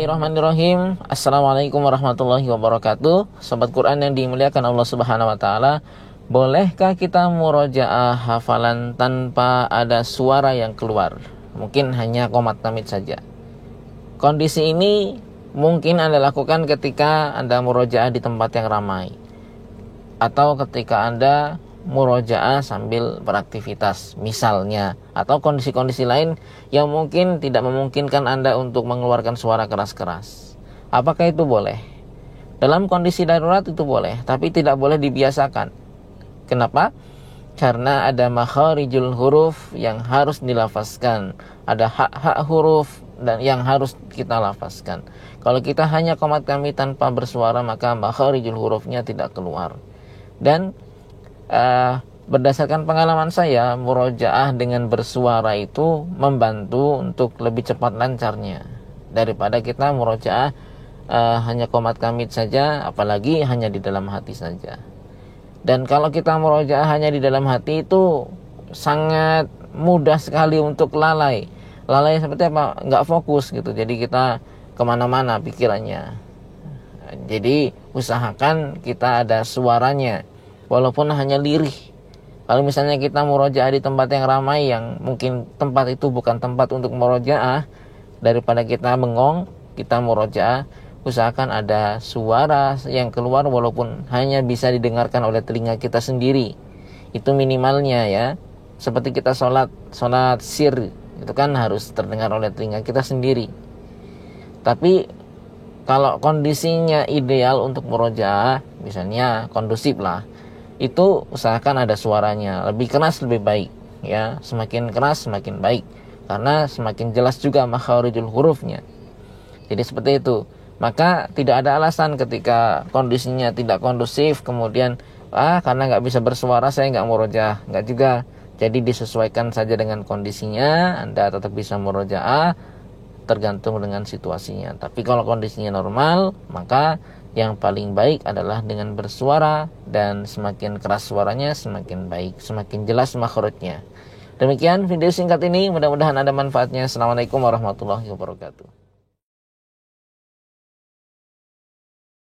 Bismillahirrahmanirrahim. Assalamualaikum warahmatullahi wabarakatuh. Sobat Quran yang dimuliakan Allah Subhanahu wa taala, bolehkah kita murojaah hafalan tanpa ada suara yang keluar? Mungkin hanya qomat tamid saja. Kondisi ini mungkin Anda lakukan ketika Anda murojaah di tempat yang ramai, atau ketika Anda murojaah sambil beraktivitas misalnya, atau kondisi-kondisi lain yang mungkin tidak memungkinkan Anda untuk mengeluarkan suara keras-keras. Apakah itu boleh? Dalam kondisi darurat itu boleh, tapi tidak boleh dibiasakan. Kenapa? Karena ada makharijul huruf yang harus dilafazkan, ada hak-hak huruf dan yang harus kita lafazkan. Kalau kita hanya qomat tamid tanpa bersuara, maka makharijul hurufnya tidak keluar. Dan berdasarkan pengalaman saya, murojaah dengan bersuara itu membantu untuk lebih cepat lancarnya daripada kita murojaah hanya qomat tamid saja, apalagi hanya di dalam hati saja. Dan kalau kita murojaah hanya di dalam hati itu sangat mudah sekali untuk lalai seperti apa? Nggak fokus gitu. Jadi kita kemana-mana pikirannya. Jadi usahakan kita ada suaranya, walaupun hanya lirih. Kalau misalnya kita murojaah di tempat yang ramai, yang mungkin tempat itu bukan tempat untuk murojaah, daripada kita bengong, kita murojaah, usahakan ada suara yang keluar walaupun hanya bisa didengarkan oleh telinga kita sendiri. Itu minimalnya ya. Seperti kita sholat sir, itu kan harus terdengar oleh telinga kita sendiri. Tapi kalau kondisinya ideal untuk murojaah, misalnya kondusif lah, itu usahakan ada suaranya, lebih keras lebih baik ya, semakin keras semakin baik, karena semakin jelas juga makharijul hurufnya. Jadi seperti itu. Maka tidak ada alasan ketika kondisinya tidak kondusif kemudian karena nggak bisa bersuara saya nggak murojaah, nggak juga. Jadi disesuaikan saja dengan kondisinya, Anda tetap bisa murojaah tergantung dengan situasinya. Tapi kalau kondisinya normal, maka yang paling baik adalah dengan bersuara, dan semakin keras suaranya semakin baik, semakin jelas makhrajnya. Demikian video singkat ini, mudah-mudahan ada manfaatnya. Assalamualaikum warahmatullahi wabarakatuh.